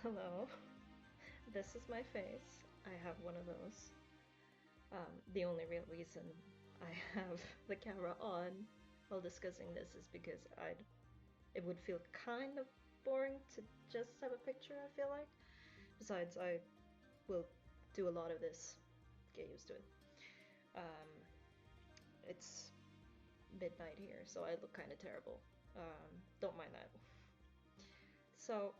Hello, this is my face. I have one of those. The only real reason I have the camera on while discussing this is because it would feel kind of boring to just have a picture, I feel like. Besides, I will do a lot of this. Get used to it. Um, it's midnight here, so I look kind of terrible. Don't mind that. So,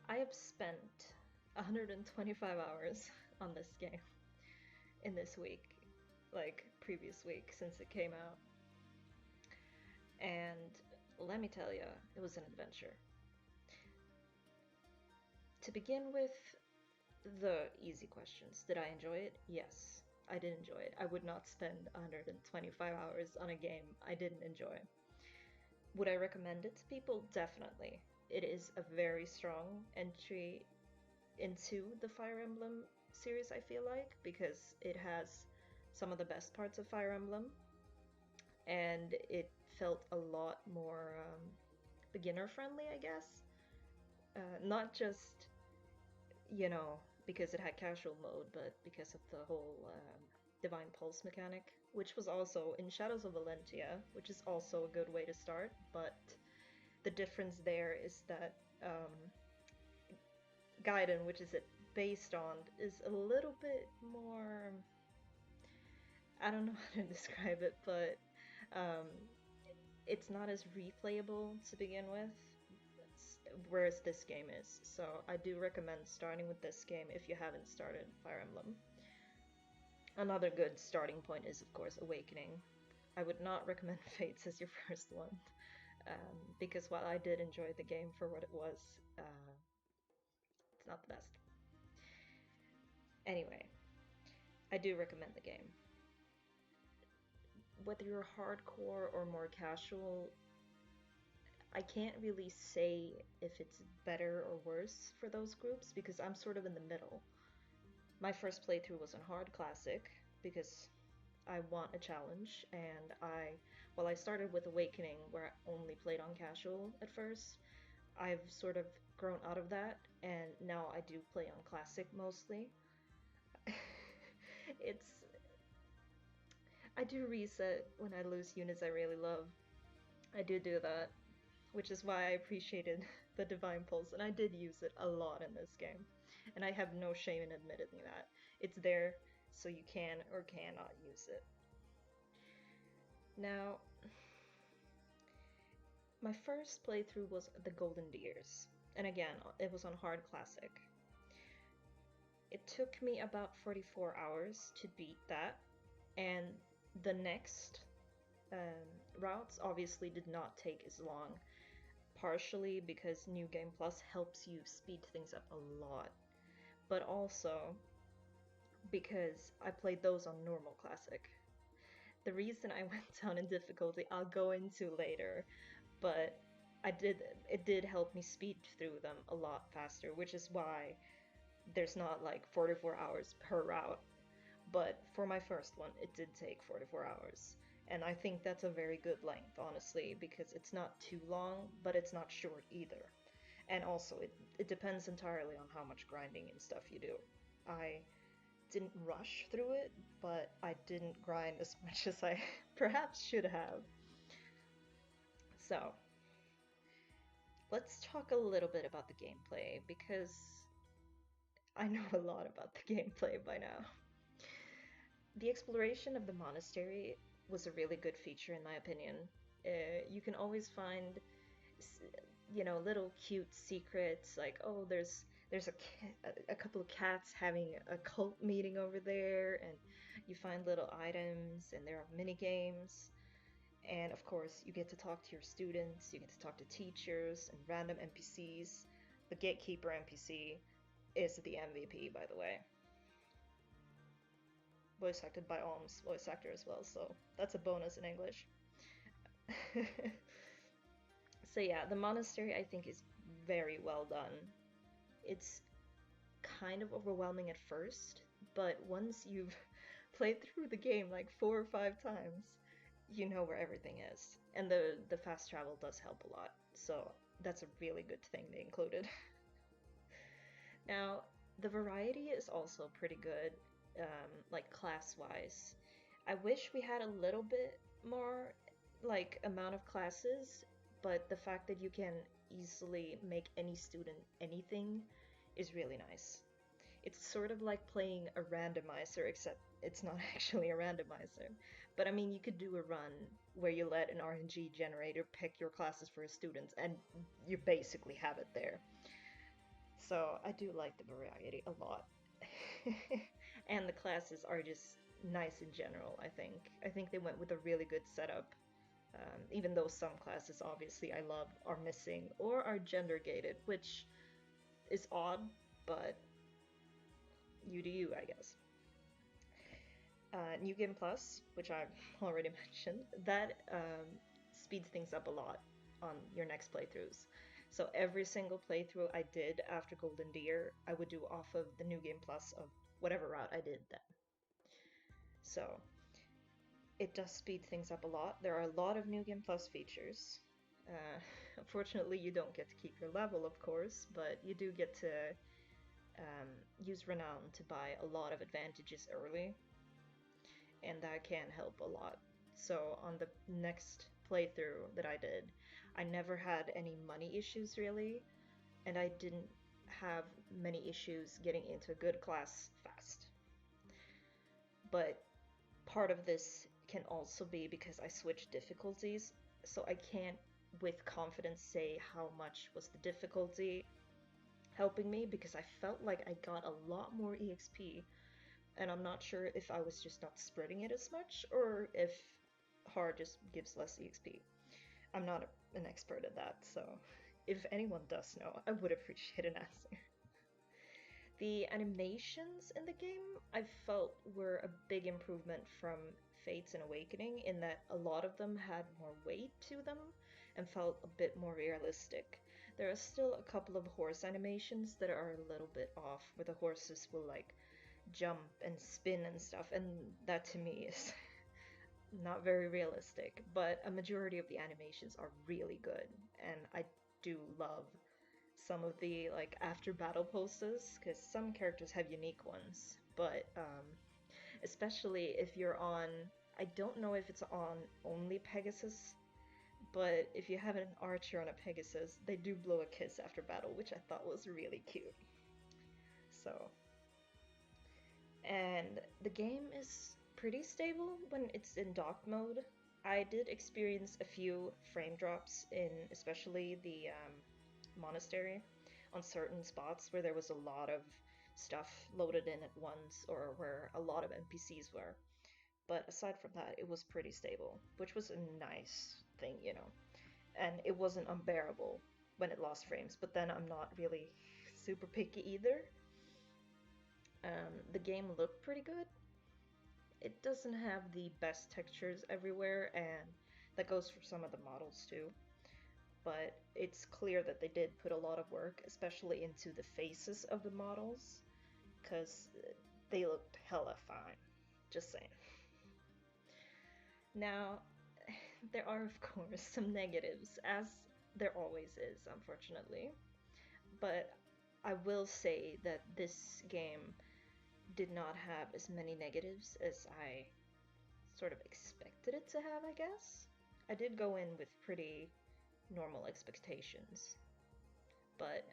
I have spent 125 hours on this game in this week, like previous week since it came out. And let me tell you, it was an adventure. To begin with, the easy questions. Did I enjoy it? Yes, I did enjoy it. I would not spend 125 hours on a game I didn't enjoy. Would I recommend it to people? Definitely. It is a very strong entry into the Fire Emblem series, I feel like, because it has some of the best parts of Fire Emblem, and it felt a lot more beginner friendly, I guess. Not just, because it had casual mode, but because of the whole Divine Pulse mechanic, which was also in Shadows of Valentia, which is also a good way to start, but the difference there is that Gaiden, which is it based on, is a little bit more. I don't know how to describe it, but um, it's not as replayable to begin with, whereas this game is. So I do recommend starting with this game if you haven't started Fire Emblem. Another good starting point is, of course, Awakening. I would not recommend Fates as your first one, because while I did enjoy the game for what it was, it's not the best. Anyway, I do recommend the game. Whether you're hardcore or more casual, I can't really say if it's better or worse for those groups because I'm sort of in the middle. My first playthrough was on hard classic because I want a challenge, and while I started with Awakening where I only played on casual at first, I've sort of grown out of that, and now I do play on classic mostly. it's I do reset when I lose units I really love. I do that, which is why I appreciated the Divine Pulse, and I did use it a lot in this game. And I have no shame in admitting that. It's there, so you can or cannot use it. Now, my first playthrough was the Golden Deers, and again, it was on hard classic. It took me about 44 hours to beat that, and the next routes obviously did not take as long, partially because New Game Plus helps you speed things up a lot, but also because I played those on normal classic. The reason I went down in difficulty I'll go into later, but it did help me speed through them a lot faster, which is why there's not like 44 hours per route. But for my first one, it did take 44 hours. And I think that's a very good length, honestly, because it's not too long, but it's not short either. And also, it depends entirely on how much grinding and stuff you do. I didn't rush through it, but I didn't grind as much as I perhaps should have. So, let's talk a little bit about the gameplay, because I know a lot about the gameplay by now. The exploration of the monastery was a really good feature in my opinion. You can always find, little cute secrets like, oh, there's a couple of cats having a cult meeting over there, and you find little items, and there are mini games. And of course, you get to talk to your students, you get to talk to teachers and random NPCs. The gatekeeper NPC is the MVP, by the way. Voice acted by Alm's voice actor as well, so that's a bonus in English. So yeah, the monastery I think is very well done. It's kind of overwhelming at first, but once you've played through the game like 4 or 5 times, you know where everything is. And the fast travel does help a lot, so that's a really good thing they included. Now, the variety is also pretty good, like class-wise. I wish we had a little bit more, like, amount of classes, but the fact that you can easily make any student anything is really nice. It's sort of like playing a randomizer, except it's not actually a randomizer. But I mean, you could do a run where you let an RNG generator pick your classes for students, and you basically have it there. So I do like the variety a lot. And the classes are just nice in general, I think. I think they went with a really good setup. Even though some classes, obviously, I love are missing or are gender gated, which is odd, but you do you, I guess. New Game Plus, which I've already mentioned, that speeds things up a lot on your next playthroughs. So every single playthrough I did after Golden Deer, I would do off of the New Game Plus of whatever route I did then. So it does speed things up a lot. There are a lot of New Game Plus features. Unfortunately, you don't get to keep your level, of course, but you do get to use Renown to buy a lot of advantages early, and that can help a lot. So on the next playthrough that I did, I never had any money issues really, and I didn't have many issues getting into a good class fast. But part of this can also be because I switched difficulties, so I can't with confidence say how much was the difficulty helping me, because I felt like I got a lot more EXP, and I'm not sure if I was just not spreading it as much or if hard just gives less EXP. I'm not an expert at that, so if anyone does know, I would appreciate an answer. The animations in the game I felt were a big improvement from Fates and Awakening, in that a lot of them had more weight to them and felt a bit more realistic. There are still a couple of horse animations that are a little bit off, where the horses will like jump and spin and stuff, and that to me is not very realistic, but a majority of the animations are really good, and I do love some of the like after battle poses, because some characters have unique ones, but especially if you're on, I don't know if it's on only Pegasus, but if you have an archer on a Pegasus, they do blow a kiss after battle, which I thought was really cute. So, and the game is pretty stable when it's in dock mode. I did experience a few frame drops in especially the monastery on certain spots where there was a lot of stuff loaded in at once, or where a lot of NPCs were. But aside from that, it was pretty stable, which was a nice thing, you know. And it wasn't unbearable when it lost frames, but then I'm not really super picky either. The game looked pretty good. It doesn't have the best textures everywhere, and that goes for some of the models too. But it's clear that they did put a lot of work, especially into the faces of the models, because they looked hella fine. Just saying. Now, there are of course some negatives, as there always is, unfortunately. But I will say that this game did not have as many negatives as I sort of expected it to have, I guess. I did go in with pretty normal expectations, but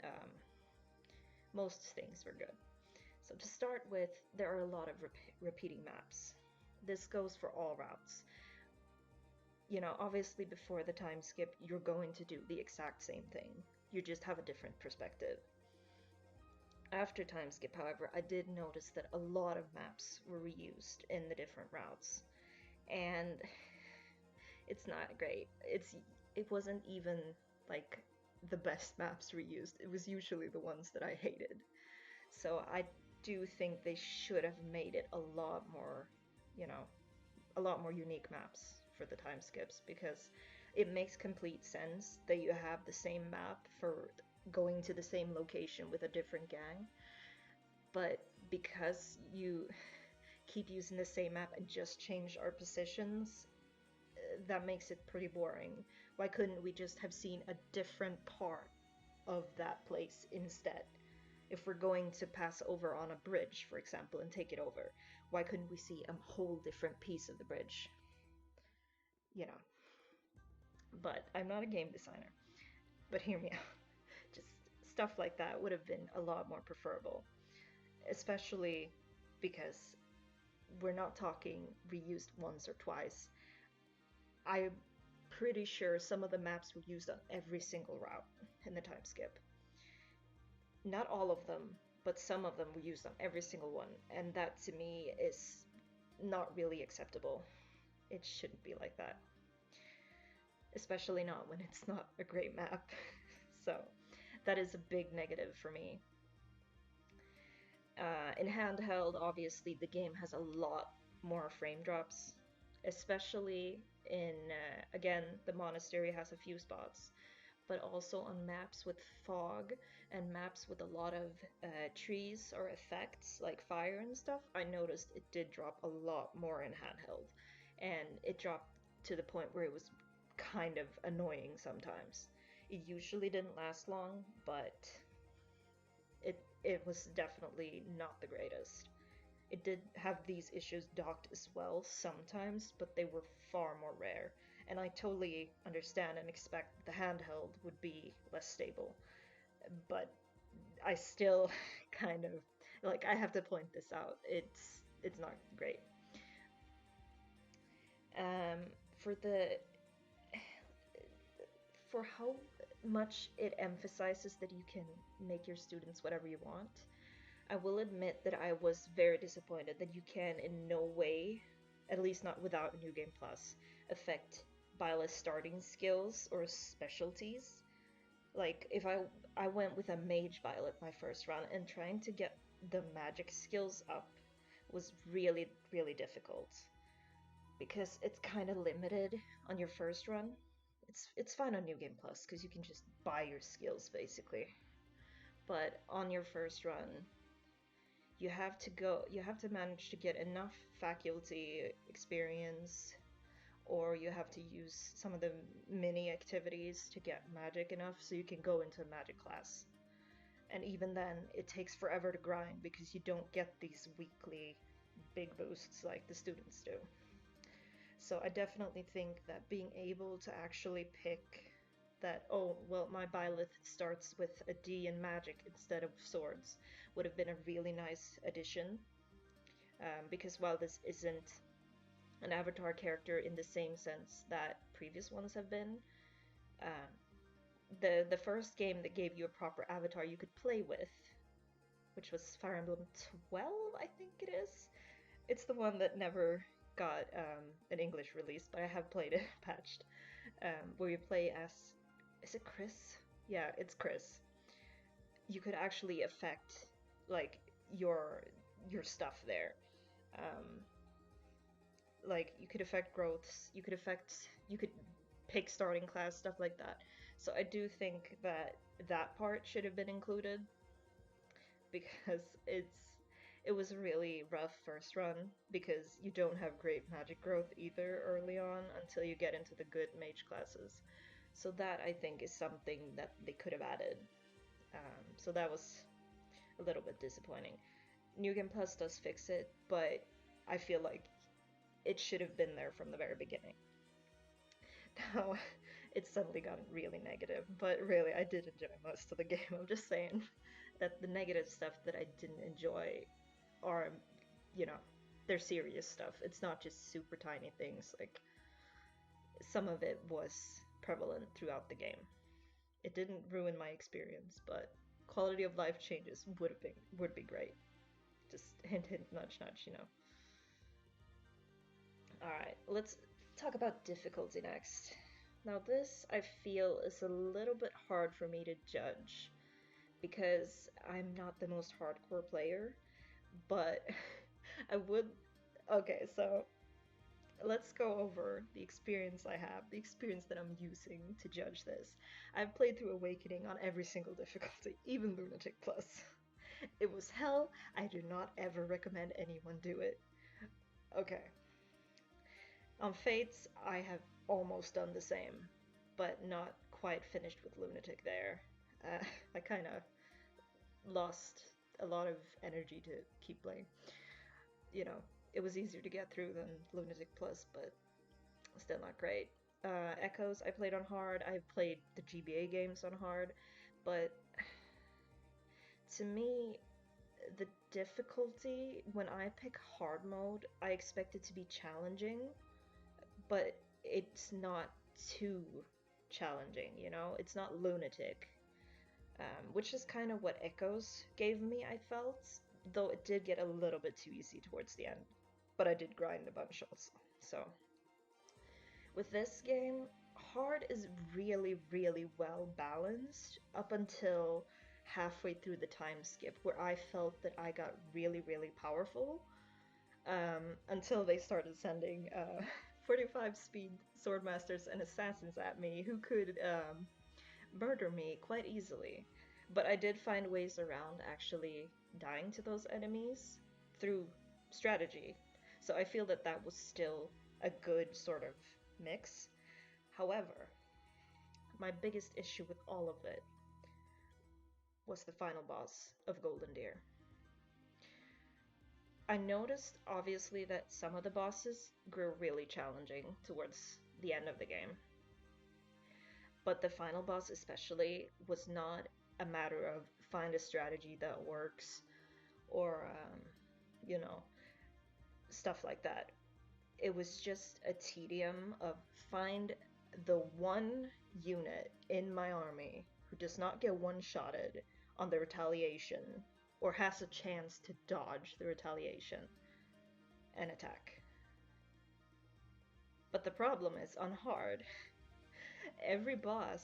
most things were good. So to start with, there are a lot of repeating maps. This goes for all routes. You know, obviously before the time skip, you're going to do the exact same thing. You just have a different perspective. After time skip, however, I did notice that a lot of maps were reused in the different routes, and it's not great. It wasn't even like the best maps reused. It was usually the ones that I hated. So I do think they should have made it a lot more, you know, a lot more unique maps for the time skips, because it makes complete sense that you have the same map for going to the same location with a different gang, but because you keep using the same map and just change our positions, that makes it pretty boring. Why couldn't we just have seen a different part of that place instead? If we're going to pass over on a bridge, for example, and take it over, why couldn't we see a whole different piece of the bridge? You know. But I'm not a game designer. But hear me out. Just stuff like that would have been a lot more preferable. Especially because we're not talking reused once or twice. I'm pretty sure some of the maps were used on every single route in the time skip. Not all of them, but some of them were used on every single one, and that to me is not really acceptable. It shouldn't be like that. Especially not when it's not a great map. So that is a big negative for me. In handheld, obviously, the game has a lot more frame drops, especially in, again, the monastery has a few spots, but also on maps with fog and maps with a lot of trees or effects like fire and stuff. I noticed it did drop a lot more in handheld, and it dropped to the point where it was kind of annoying sometimes. It usually didn't last long, but it was definitely not the greatest. It did have these issues docked as well sometimes, but they were far more rare. And I totally understand and expect the handheld would be less stable. But I still kind of like I have to point this out. It's not great. Um, for the for how much it emphasizes that you can make your students whatever you want, I will admit that I was very disappointed that you can in no way, at least not without New Game Plus, affect Byla's starting skills or specialties. Like if I went with a mage Violet my first run, and trying to get the magic skills up was really difficult because it's kind of limited on your first run. It's fine on New Game Plus because you can just buy your skills basically. But on your first run, you have to manage to get enough faculty experience, or you have to use some of the mini activities to get magic enough so you can go into a magic class. And even then, it takes forever to grind because you don't get these weekly big boosts like the students do. So I definitely think that being able to actually pick that, oh, well, my Byleth starts with a D in magic instead of swords would have been a really nice addition. Because while this isn't an avatar character in the same sense that previous ones have been, uh, the first game that gave you a proper avatar you could play with, which was Fire Emblem 12, I think it is. It's the one that never got an English release, but I have played it patched, where you play as, is it Chris? Yeah, it's Chris. You could actually affect like your stuff there. Um, like you could affect growths, you could pick starting class, stuff like that. So I do think that that part should have been included because it was a really rough first run because you don't have great magic growth either early on until you get into the good mage classes. So that I think is something that they could have added. So that was a little bit disappointing. New Game Plus does fix it, but I feel like it should have been there from the very beginning. Now, it's suddenly gotten really negative, but really, I did enjoy most of the game. I'm just saying that the negative stuff that I didn't enjoy are, you know, they're serious stuff. It's not just super tiny things. Like, some of it was prevalent throughout the game. It didn't ruin my experience, but quality of life changes would be great. Just hint hint nudge nudge, you know. Alright, let's talk about difficulty next. Now this, I feel, is a little bit hard for me to judge because I'm not the most hardcore player, but I would... Okay, so let's go over the experience I have, the experience that I'm using to judge this. I've played through Awakening on every single difficulty, even Lunatic Plus. It was hell. I do not ever recommend anyone do it. Okay. On Fates, I have almost done the same, but not quite finished with Lunatic there. I kind of lost a lot of energy to keep playing. You know, it was easier to get through than Lunatic Plus, but still not great. Echoes, I played on hard. I've played the GBA games on hard, but to me, the difficulty when I pick hard mode, I expect it to be challenging, but it's not too challenging, you know? It's not lunatic, which is kind of what Echoes gave me, I felt, though it did get a little bit too easy towards the end. But I did grind a bunch also, so. With this game, hard is really, really well balanced up until halfway through the time skip, where I felt that I got really, really powerful. Until they started sending 45 speed swordmasters and assassins at me who could murder me quite easily. But I did find ways around actually dying to those enemies through strategy. So I feel that that was still a good sort of mix. However, my biggest issue with all of it was the final boss of Golden Deer. I noticed, obviously, that some of the bosses grew really challenging towards the end of the game. But the final boss especially was not a matter of find a strategy that works or, you know, stuff like that. It was just a tedium of find the one unit in my army who does not get one-shotted on the retaliation or has a chance to dodge the retaliation and attack. But the problem is, on hard, every boss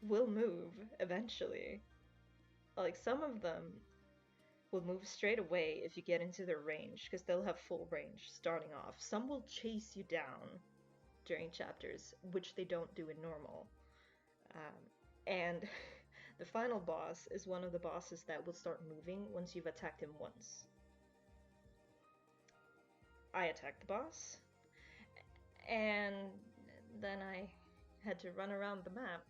will move eventually. Like, some of them will move straight away if you get into their range, because they'll have full range starting off. Some will chase you down during chapters, which they don't do in normal. And the final boss is one of the bosses that will start moving once you've attacked him once. I attacked the boss, and then I had to run around the map,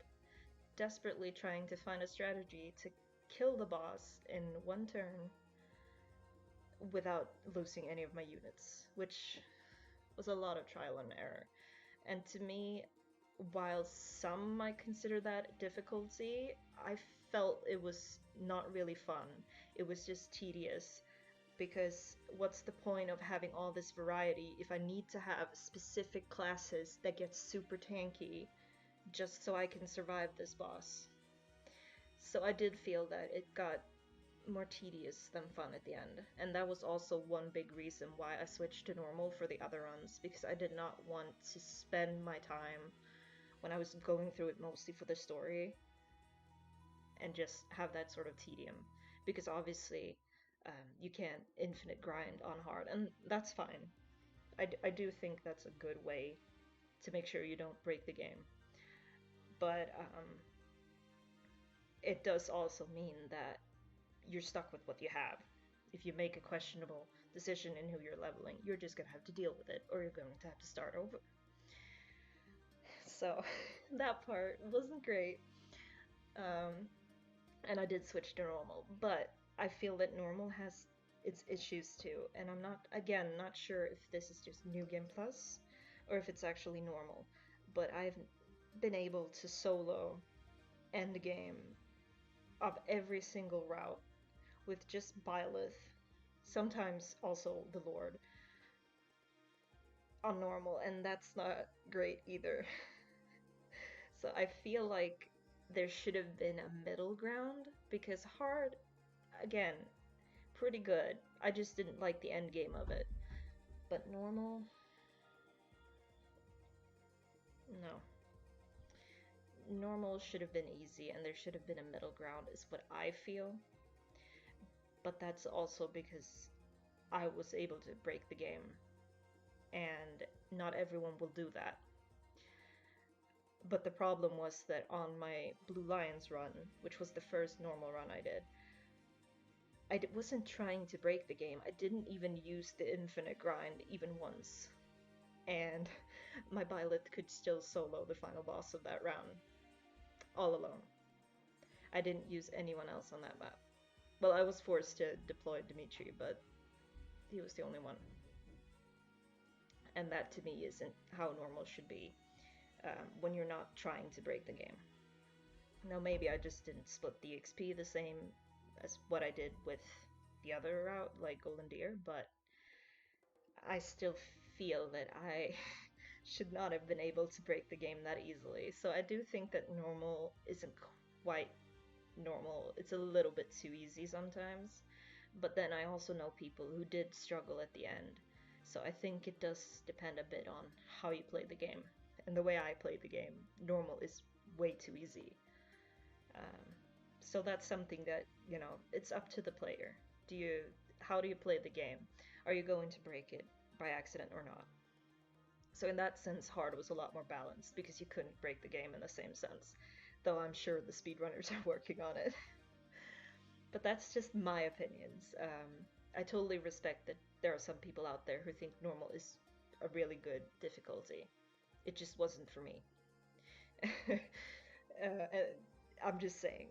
desperately trying to find a strategy to kill the boss in one turn without losing any of my units, which was a lot of trial and error. And to me, while some might consider that difficulty, I felt it was not really fun. It was just tedious, because what's the point of having all this variety if I need to have specific classes that get super tanky just so I can survive this boss? So I did feel that it got more tedious than fun at the end, and that was also one big reason why I switched to normal for the other runs, because I did not want to spend my time when I was going through it mostly for the story and just have that sort of tedium, because obviously you can't infinite grind on hard, and that's fine. I do think that's a good way to make sure you don't break the game, but it does also mean that you're stuck with what you have. If you make a questionable decision in who you're leveling, you're just gonna have to deal with it, or you're going to have to start over. So that part wasn't great. And I did switch to normal, but I feel that normal has its issues too, and I'm not, again, not sure if this is just New Game Plus or if it's actually normal, but I've been able to solo end game of every single route with just Byleth, sometimes also the Lord, on normal, and that's not great either. So I feel like there should have been a middle ground, because hard, again, pretty good. I just didn't like the end game of it. But normal, no. Normal should have been easy, and there should have been a middle ground, is what I feel. But that's also because I was able to break the game, and not everyone will do that. But the problem was that on my Blue Lions run, which was the first normal run I did, I wasn't trying to break the game. I didn't even use the infinite grind even once. And my Byleth could still solo the final boss of that round, all alone. I didn't use anyone else on that map. Well, I was forced to deploy Dimitri, but he was the only one. And that to me isn't how normal should be when you're not trying to break the game. Now, maybe I just didn't split the XP the same as what I did with the other route, like Golden Deer, but I still feel that I should not have been able to break the game that easily. So I do think that normal isn't quite normal. It's a little bit too easy sometimes. But then I also know people who did struggle at the end. So I think it does depend a bit on how you play the game. And the way I play the game, normal is way too easy. Um, so that's something that, you know, it's up to the player. How do you play the game? Are you going to break it by accident or not? So in that sense, hard was a lot more balanced because you couldn't break the game in the same sense, though I'm sure the speedrunners are working on it. But that's just my opinions. I totally respect that there are some people out there who think normal is a really good difficulty. It just wasn't for me. I'm just saying,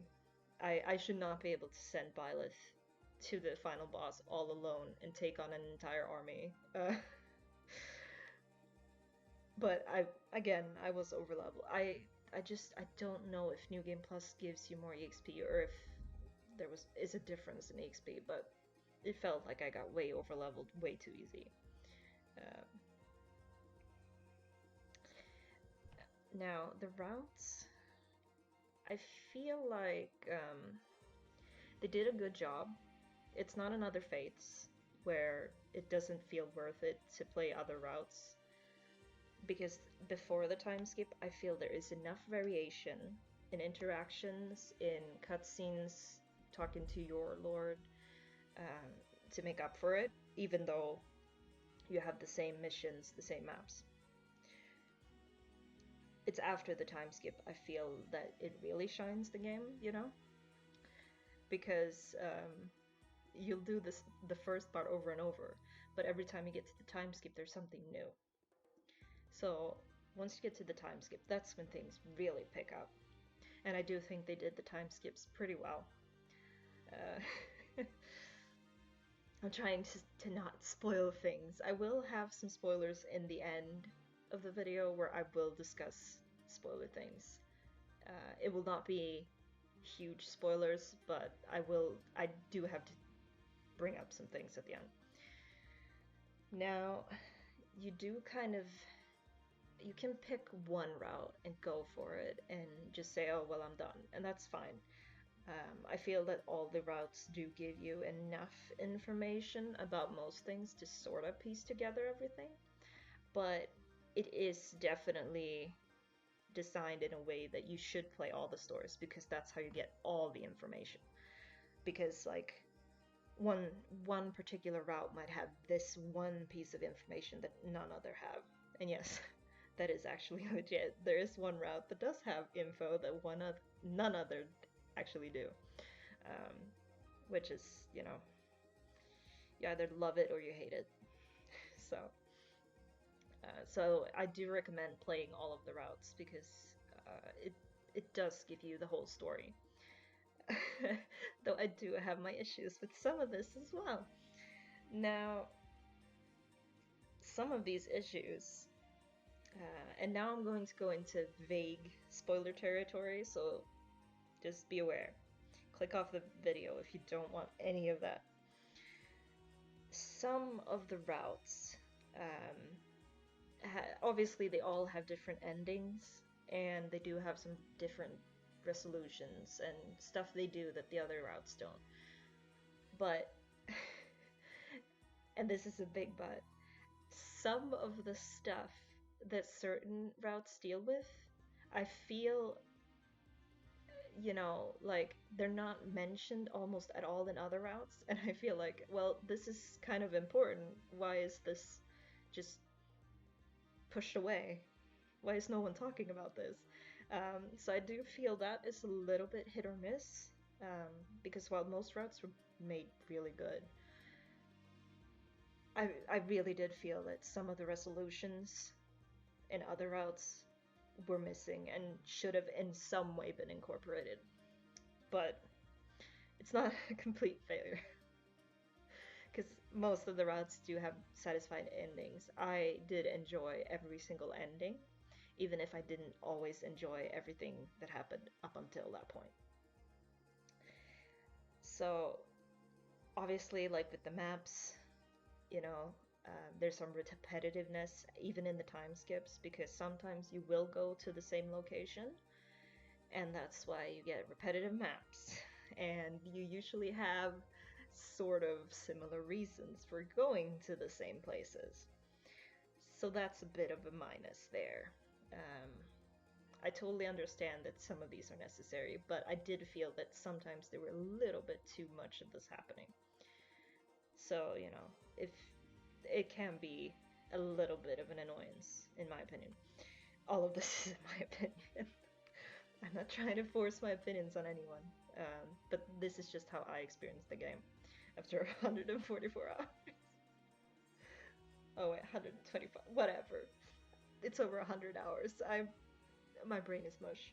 I should not be able to send Byleth to the final boss all alone and take on an entire army. But I was overleveled. I don't know if New Game Plus gives you more EXP or if there is a difference in EXP, but it felt like I got way overleveled way too easy. Uh, Now the routes, I feel like they did a good job. It's not another Fates where it doesn't feel worth it to play other routes, because before the time skip, I feel there is enough variation in interactions, in cutscenes, talking to your lord, um, to make up for it, even though you have the same missions, the same maps. It's after the time skip I feel that it really shines the game, you know? Because you'll do the first part over and over, but every time you get to the time skip, there's something new. So once you get to the time skip, that's when things really pick up. And I do think they did the time skips pretty well. I'm trying to not spoil things. I will have some spoilers in the end of the video where I will discuss spoiler things. It will not be huge spoilers, but I do have to bring up some things at the end. Now, you do you can pick one route and go for it and just say, oh, well, I'm done, and that's fine. I feel that all the routes do give you enough information about most things to sort of piece together everything, but it is definitely designed in a way that you should play all the stores, because that's how you get all the information. Because like one particular route might have this one piece of information that none other have. And yes, that is actually legit. There is one route that does have info that none other actually do. Um, which is, you know, you either love it or you hate it. So, so I do recommend playing all of the routes because it does give you the whole story. Though I do have my issues with some of this as well. Now, some of these issues, and now I'm going to go into vague spoiler territory, so just be aware. Click off the video if you don't want any of that. Some of the routes, obviously they all have different endings, and they do have some different resolutions and stuff they do that the other routes don't. But, and this is a big but, some of the stuff that certain routes deal with, I feel, you know, like they're not mentioned almost at all in other routes, and I feel like, well, this is kind of important. Why is this just pushed away? Why is no one talking about this? So I do feel that is a little bit hit or miss, because while most routes were made really good, I really did feel that some of the resolutions in other routes were missing and should have in some way been incorporated. But It's not a complete failure because most of the routes do have satisfying endings. I did enjoy every single ending, even if I didn't always enjoy everything that happened up until that point. So obviously, like with the maps, you know, there's some repetitiveness even in the time skips because sometimes you will go to the same location, and that's why you get repetitive maps. And you usually have sort of similar reasons for going to the same places. So that's a bit of a minus there. Um, I totally understand that some of these are necessary, but I did feel that sometimes there were a little bit too much of this happening. So, if it can be a little bit of an annoyance, in my opinion. All of this is in my opinion. I'm not trying to force my opinions on anyone, but this is just how I experienced the game after 144 hours. Oh wait, 125, whatever. It's over 100 hours. My brain is mush.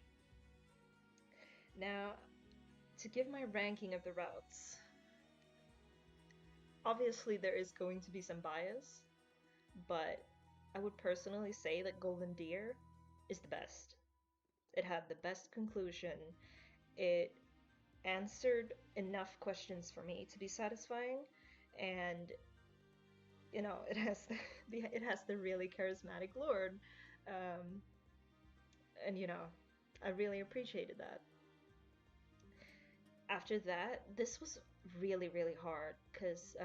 Now, to give my ranking of the routes, obviously there is going to be some bias, but I would personally say that Golden Deer is the best. It had the best conclusion. It answered enough questions for me to be satisfying, and it has it has the really charismatic Lord, um, and I really appreciated that. After that, this was really really hard because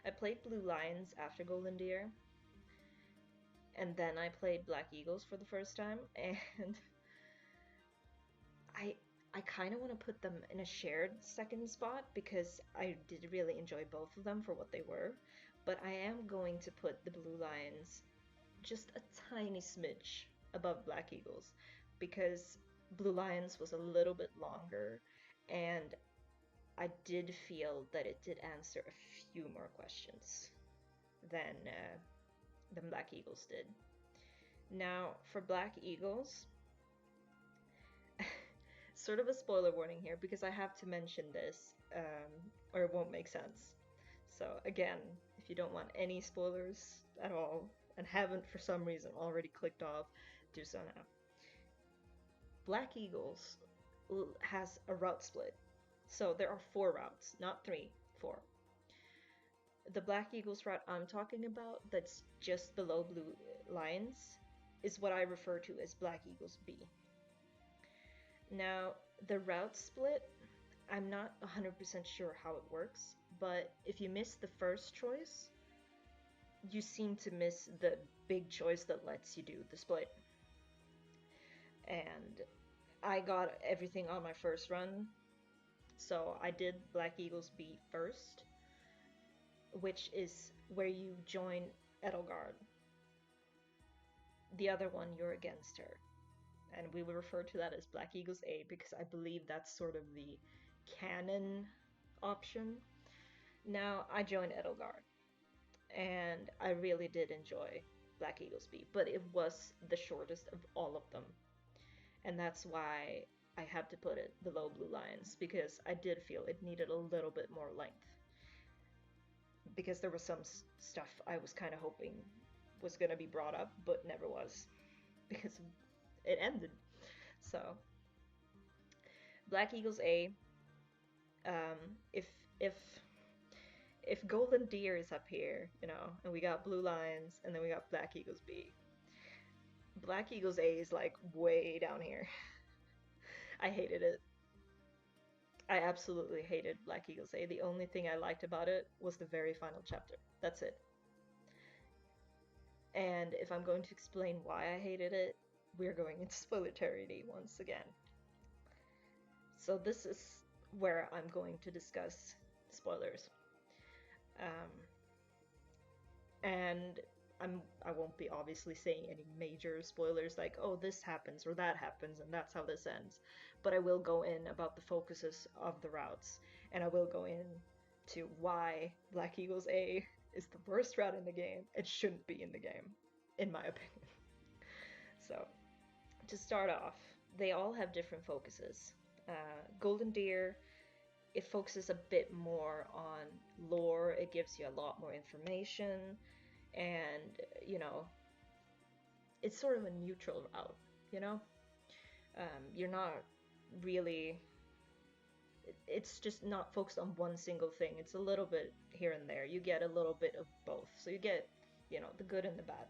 I played Blue Lions after Golden Deer, and then I played Black Eagles for the first time, and I I kind of want to put them in a shared second spot because I did really enjoy both of them for what they were, but I am going to put the Blue Lions just a tiny smidge above Black Eagles because Blue Lions was a little bit longer, and I did feel that it did answer a few more questions than than Black Eagles did. Now, for Black Eagles, sort of a spoiler warning here because I have to mention this, or it won't make sense. So, again, if you don't want any spoilers at all and haven't for some reason already clicked off, do so now. Black Eagles has a route split. So, there are 4 routes, not 3, 4. The Black Eagles route I'm talking about, that's just below Blue Lions, is what I refer to as Black Eagles B. Now, the route split, I'm not 100% sure how it works, but if you miss the first choice, you seem to miss the big choice that lets you do the split. And I got everything on my first run, so I did Black Eagles B first, which is where you join Edelgard. The other one, you're against her. And we will refer to that as Black Eagles A because I believe that's sort of the canon option. Now, I joined Edelgard, and I really did enjoy Black Eagles B, but it was the shortest of all of them. And that's why I had to put it below Blue Lions because I did feel it needed a little bit more length. Because there was some stuff I was kind of hoping was going to be brought up, but never was because it ended. So, Black Eagles A. Um, if if if Golden Deer is up here, and we got Blue Lions, and then we got Black Eagles B. Black Eagles A is like way down here. I hated it. I absolutely hated Black Eagles A. The only thing I liked about it was the very final chapter. That's it. And if I'm going to explain why I hated it, we're going into spoiler territory once again. So this is where I'm going to discuss spoilers. And I won't be obviously saying any major spoilers like, oh, this happens or that happens and that's how this ends. But I will go in about the focuses of the routes, and I will go in to why Black Eagles A is the worst route in the game. It shouldn't be in the game, in my opinion. So, to start off, they all have different focuses. Golden Deer it focuses a bit more on lore. It gives you a lot more information, and it's sort of a neutral route. You know, you're not really. It's just not focused on one single thing. It's a little bit here and there. You get a little bit of both. So you get, the good and the bad.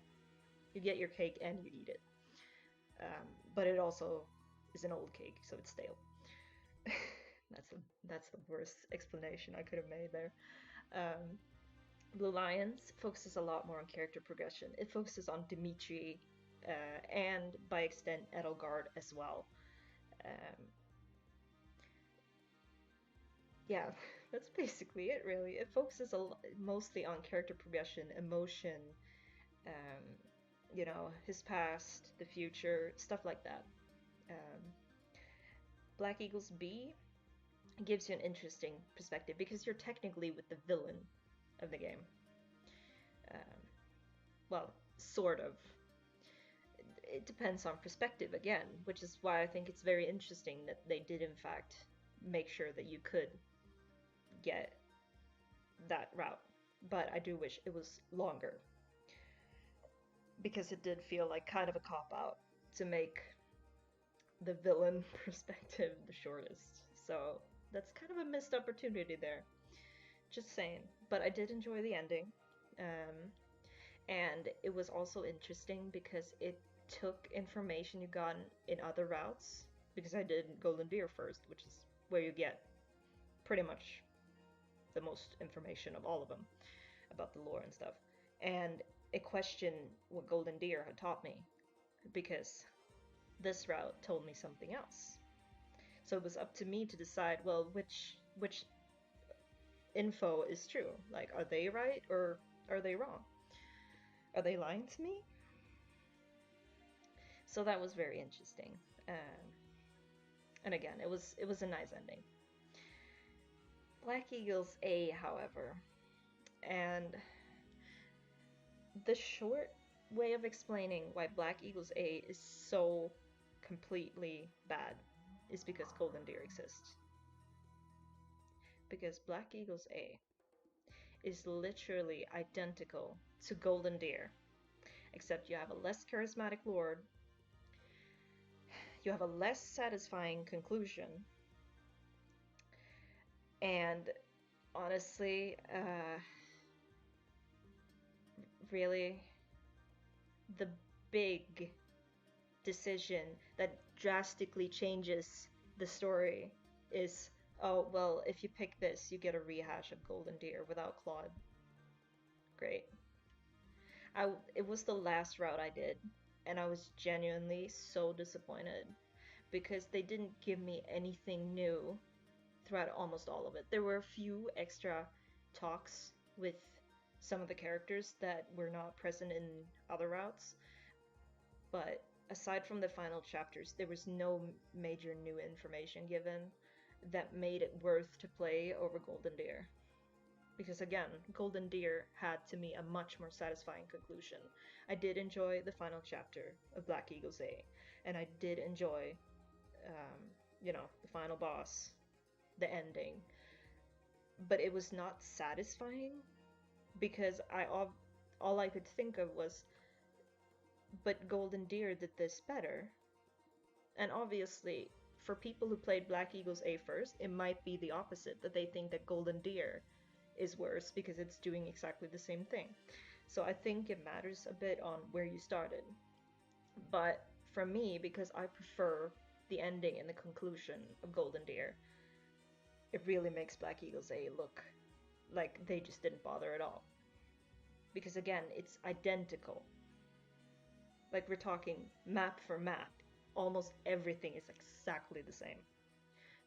You get your cake and you eat it. But it also is an old cake, so it's stale. that's the worst explanation I could have made there. Um, Blue Lions focuses a lot more on character progression. It focuses on Dimitri, and by extent Edelgard as well. Um, yeah, that's basically it, really. It focuses mostly on character progression, emotion, um, his past, the future, stuff like that. Um, Black Eagles B gives you an interesting perspective because you're technically with the villain of the game. Um, well, sort of. It depends on perspective again, which is why I think it's very interesting that they did, in fact, make sure that you could get that route. But I do wish it was longer because it did feel like kind of a cop out to make the villain perspective the shortest. So that's kind of a missed opportunity there. Just saying. But I did enjoy the ending. Um, and it was also interesting because it took information you got in other routes. Because I did Golden Deer first, which is where you get pretty much the most information of all of them about the lore and stuff. And it questioned what Golden Deer had taught me because this route told me something else. So it was up to me to decide, well, which info is true? Like, are they right or are they wrong? Are they lying to me? So that was very interesting. And again, it was a nice ending. Black Eagles A, however, and the short way of explaining why Black Eagles A is so completely bad is because Golden Deer exists. Because Black Eagles A is literally identical to Golden Deer, except you have a less charismatic lord, you have a less satisfying conclusion, and honestly, really, the big decision that drastically changes the story is, oh, well, if you pick this, you get a rehash of Golden Deer without Claude. Great. It was the last route I did, and I was genuinely so disappointed because they didn't give me anything new throughout almost all of it. There were a few extra talks with some of the characters that were not present in other routes, but aside from the final chapters, there was no major new information given that made it worth to play over Golden Deer. Because again, Golden Deer had to me a much more satisfying conclusion. I did enjoy the final chapter of Black Eagles A, and I did enjoy, the final boss, the ending. But it was not satisfying because all I could think of was, but Golden Deer did this better. And obviously, for people who played Black Eagles A first, it might be the opposite, that they think that Golden Deer is worse because it's doing exactly the same thing. So I think it matters a bit on where you started. But for me, because I prefer the ending and the conclusion of Golden Deer, it really makes Black Eagles A look like they just didn't bother at all. Because again, it's identical. Like, we're talking map for map. Almost everything is exactly the same.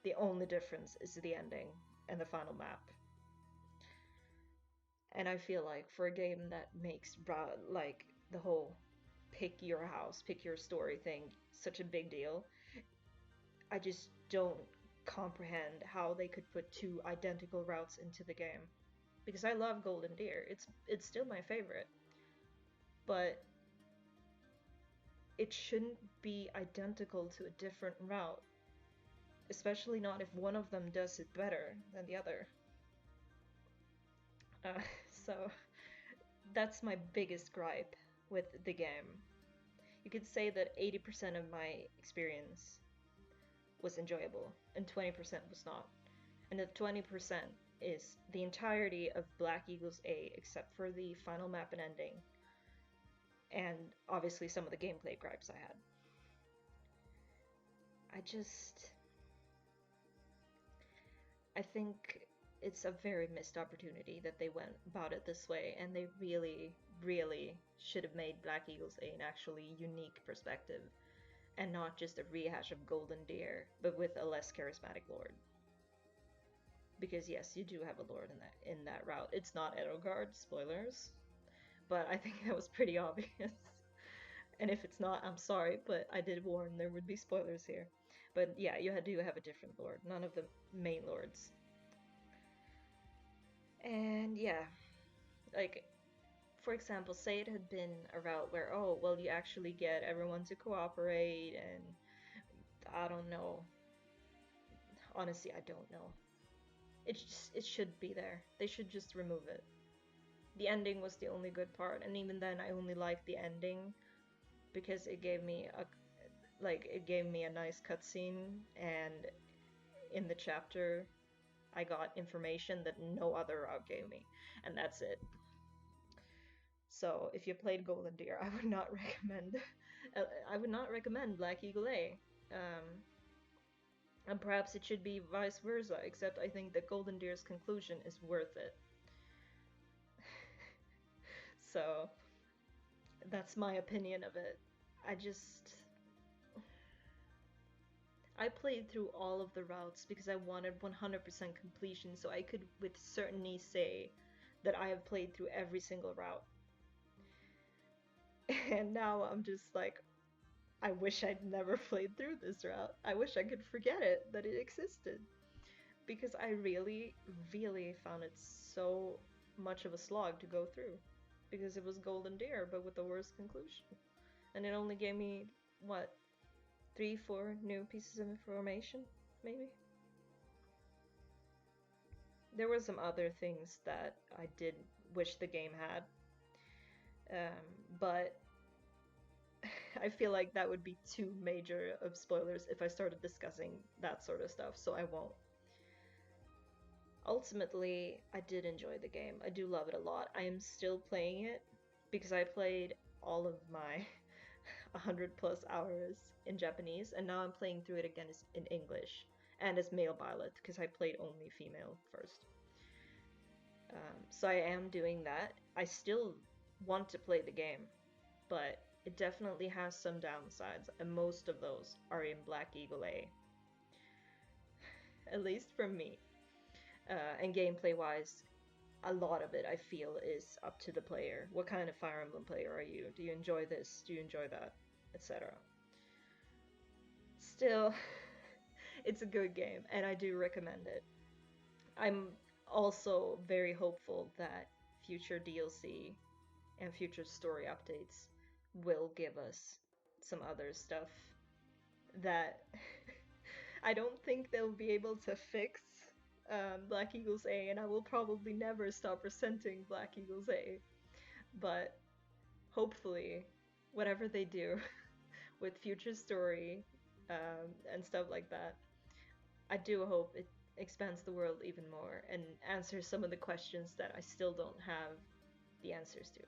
The only difference is the ending and the final map. And I feel like for a game that makes like the whole pick your house, pick your story thing such a big deal, I just don't comprehend how they could put two identical routes into the game. Because I love Golden Deer. It's still my favorite. But it shouldn't be identical to a different route. especially not if one of them does it better than the other. So that's my biggest gripe with the game. You could say that 80% of my experience was enjoyable and 20% was not. And the 20% is the entirety of Black Eagles A except for the final map and ending, and obviously some of the gameplay gripes I had. I think it's a very missed opportunity that they went about it this way, and they really, really should have made Black Eagles A an actually unique perspective, and not just a rehash of Golden Deer, but with a less charismatic lord. Because yes, you do have a lord in that route. It's not Edelgard, spoilers, but I think that was pretty obvious. And if it's not, I'm sorry, but I did warn there would be spoilers here. But yeah, you do have a different lord, none of the main lords. And yeah, like, for example, say it had been a route where, oh, well, you actually get everyone to cooperate, and I don't know. Honestly, I don't know. It should be there. They should just remove it. The ending was the only good part, and even then, I only liked the ending because it gave me a nice cutscene, and in the chapter, I got information that no other route gave me, and that's it. So if you played Golden Deer, I would not recommend. I would not recommend Black Eagle A. And perhaps it should be vice versa, except I think that Golden Deer's conclusion is worth it. So that's my opinion of it. I played through all of the routes because I wanted 100% completion, so I could with certainty say that I have played through every single route. And now I'm just like, I wish I'd never played through this route. I wish I could forget it, that it existed. Because I really, really found it so much of a slog to go through. Because it was Golden Deer, but with the worst conclusion. And it only gave me, what, 3, 4 new pieces of information, maybe? There were some other things that I did wish the game had. But I feel like that would be too major of spoilers if I started discussing that sort of stuff, so I won't. Ultimately, I did enjoy the game. I do love it a lot. I am still playing it because I played all of my 100 plus hours in Japanese, and now I'm playing through it again in English and as male Violet because I played only female first. So I am doing that. I still want to play the game, but it definitely has some downsides, and most of those are in Black Eagle A. At least from me. And gameplay wise, a lot of it I feel is up to the player. What kind of Fire Emblem player are you? Do you enjoy this? Do you enjoy that? Etc. Still, it's a good game, and I do recommend it. I'm also very hopeful that future DLC and future story updates will give us some other stuff that I don't think they'll be able to fix Black Eagles A, and I will probably never stop resenting Black Eagles A. But hopefully, whatever they do with future story and stuff like that, I do hope it expands the world even more and answers some of the questions that I still don't have the answers to.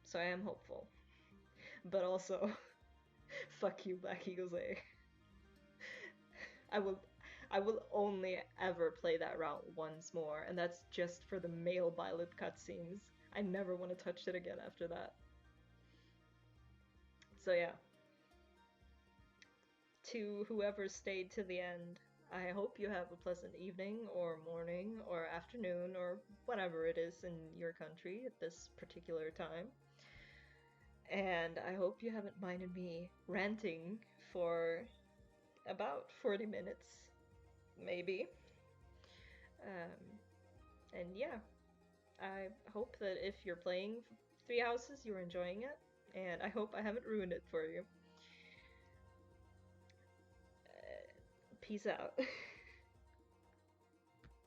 So I am hopeful. But also, fuck you, Black Eagles A. I will I will only ever play that route once more, and that's just for the male Violet cutscenes. I never want to touch it again after that. So yeah. To whoever stayed to the end, I hope you have a pleasant evening or morning or afternoon or whatever it is in your country at this particular time. And I hope you haven't minded me ranting for about 40 minutes, maybe. And yeah, I hope that if you're playing Three Houses, you're enjoying it, and I hope I haven't ruined it for you. peace out.